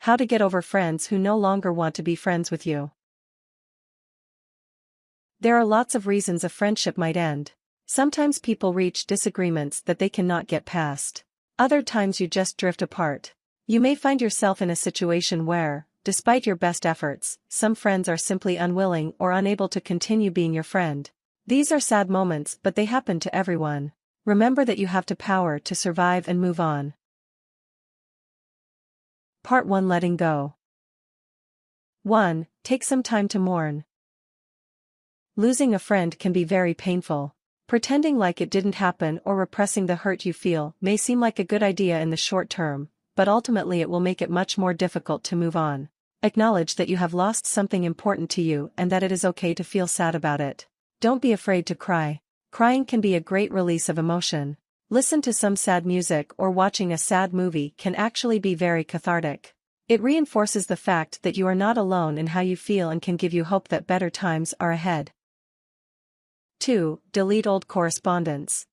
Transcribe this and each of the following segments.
How to get over friends who no longer want to be friends with you. There are lots of reasons a friendship might end. Sometimes people reach disagreements that they cannot get past. Other times you just drift apart. You may find yourself in a situation where, despite your best efforts, some friends are simply unwilling or unable to continue being your friend. These are sad moments, but they happen to everyone. Remember that you have the power to survive and move on. Part 1. Letting go. 1. Take some time to mourn. Losing a friend can be very painful. Pretending like it didn't happen or repressing the hurt you feel may seem like a good idea in the short term, but ultimately it will make it much more difficult to move on. Acknowledge that you have lost something important to you and that it is okay to feel sad about it. Don't be afraid to cry. Crying can be a great release of emotion. Listen to some sad music or watching a sad movie can actually be very cathartic. It reinforces the fact that you are not alone in how you feel and can give you hope that better times are ahead. 2. Delete old correspondence.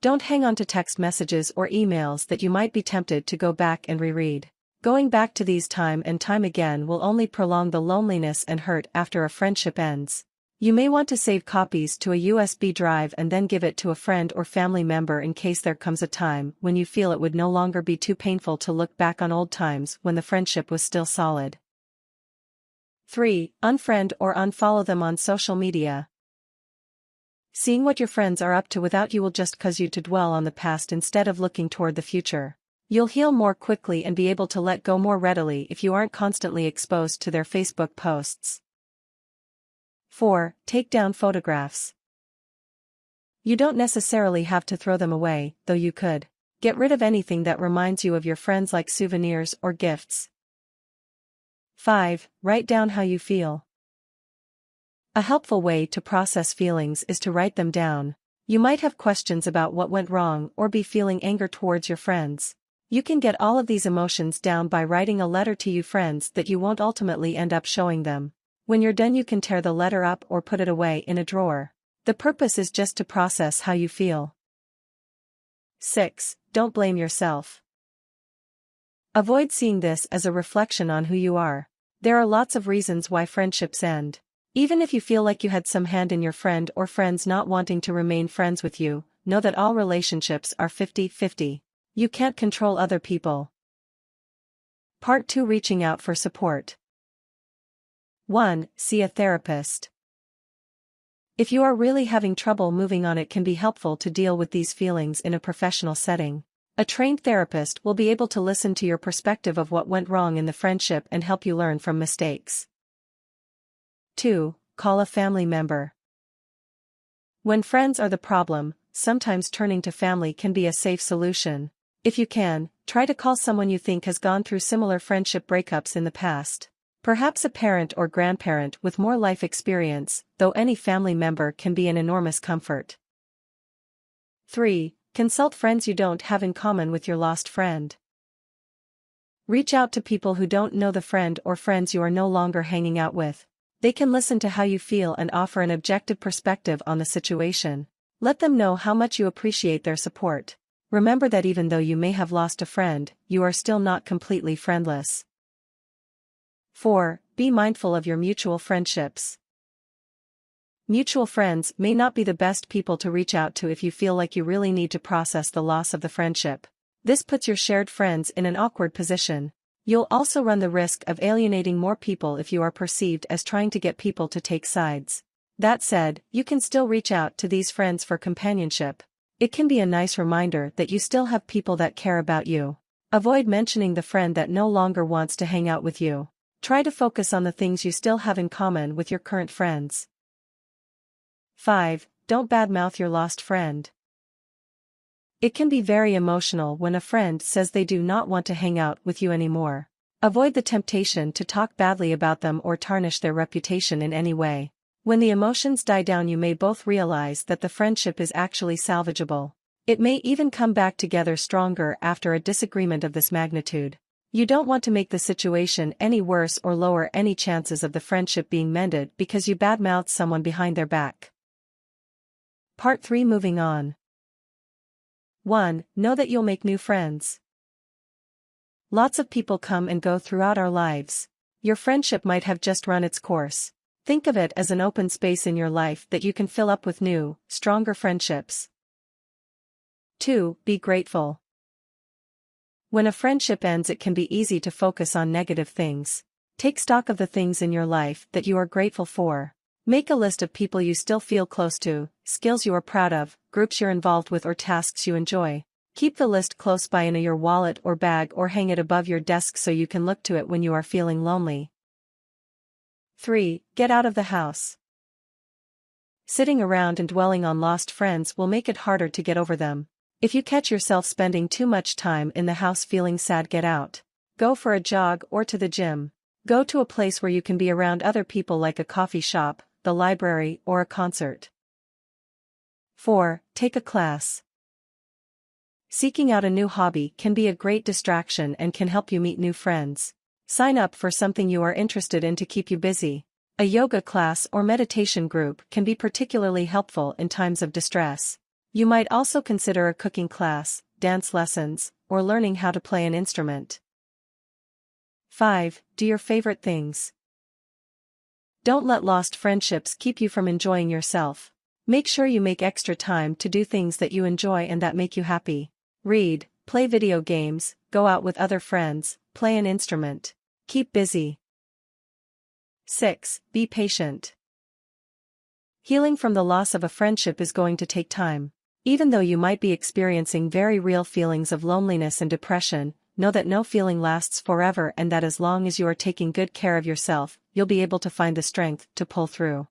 Don't hang on to text messages or emails that you might be tempted to go back and reread. Going back to these time and time again will only prolong the loneliness and hurt after a friendship ends. You may want to save copies to a USB drive and then give it to a friend or family member in case there comes a time when you feel it would no longer be too painful to look back on old times when the friendship was still solid. 3. Unfriend or unfollow them on social media. Seeing what your friends are up to without you will just cause you to dwell on the past instead of looking toward the future. You'll heal more quickly and be able to let go more readily if you aren't constantly exposed to their Facebook posts. 4. Take down photographs. You don't necessarily have to throw them away, though you could. Get rid of anything that reminds you of your friends, like souvenirs or gifts. 5. Write down how you feel. A helpful way to process feelings is to write them down. You might have questions about what went wrong or be feeling anger towards your friends. You can get all of these emotions down by writing a letter to your friends that you won't ultimately end up showing them. When you're done, you can tear the letter up or put it away in a drawer. The purpose is just to process how you feel. 6. Don't blame yourself. Avoid seeing this as a reflection on who you are. There are lots of reasons why friendships end. Even if you feel like you had some hand in your friend or friends not wanting to remain friends with you, know that all relationships are 50-50. You can't control other people. Part 2. Reaching out for support. 1. See a therapist. If you are really having trouble moving on, it can be helpful to deal with these feelings in a professional setting. A trained therapist will be able to listen to your perspective of what went wrong in the friendship and help you learn from mistakes. 2. Call a family member. When friends are the problem, sometimes turning to family can be a safe solution. If you can, try to call someone you think has gone through similar friendship breakups in the past. Perhaps a parent or grandparent with more life experience, though any family member can be an enormous comfort. 3. Consult friends you don't have in common with your lost friend. Reach out to people who don't know the friend or friends you are no longer hanging out with. They can listen to how you feel and offer an objective perspective on the situation. Let them know how much you appreciate their support. Remember that even though you may have lost a friend, you are still not completely friendless. 4. Be mindful of your mutual friendships. Mutual friends may not be the best people to reach out to if you feel like you really need to process the loss of the friendship. This puts your shared friends in an awkward position. You'll also run the risk of alienating more people if you are perceived as trying to get people to take sides. That said, you can still reach out to these friends for companionship. It can be a nice reminder that you still have people that care about you. Avoid mentioning the friend that no longer wants to hang out with you. Try to focus on the things you still have in common with your current friends. 5. Don't badmouth your lost friend. It can be very emotional when a friend says they do not want to hang out with you anymore. Avoid the temptation to talk badly about them or tarnish their reputation in any way. When the emotions die down, you may both realize that the friendship is actually salvageable. It may even come back together stronger after a disagreement of this magnitude. You don't want to make the situation any worse or lower any chances of the friendship being mended because you badmouthed someone behind their back. Part 3. Moving on. 1. Know that you'll make new friends. Lots of people come and go throughout our lives. Your friendship might have just run its course. Think of it as an open space in your life that you can fill up with new, stronger friendships. 2. Be grateful. When a friendship ends, it can be easy to focus on negative things. Take stock of the things in your life that you are grateful for. Make a list of people you still feel close to, skills you are proud of, groups you're involved with, or tasks you enjoy. Keep the list close by in your wallet or bag, or hang it above your desk so you can look to it when you are feeling lonely. 3. Get out of the house. Sitting around and dwelling on lost friends will make it harder to get over them. If you catch yourself spending too much time in the house feeling sad, get out. Go for a jog or to the gym. Go to a place where you can be around other people, like a coffee shop, the library, or a concert. 4. Take a class. Seeking out a new hobby can be a great distraction and can help you meet new friends. Sign up for something you are interested in to keep you busy. A yoga class or meditation group can be particularly helpful in times of distress. You might also consider a cooking class, dance lessons, or learning how to play an instrument. 5. Do your favorite things. Don't let lost friendships keep you from enjoying yourself. Make sure you make extra time to do things that you enjoy and that make you happy. Read, play video games, go out with other friends, play an instrument. Keep busy. 6. Be patient. Healing from the loss of a friendship is going to take time. Even though you might be experiencing very real feelings of loneliness and depression, know that no feeling lasts forever, and that as long as you are taking good care of yourself, you'll be able to find the strength to pull through.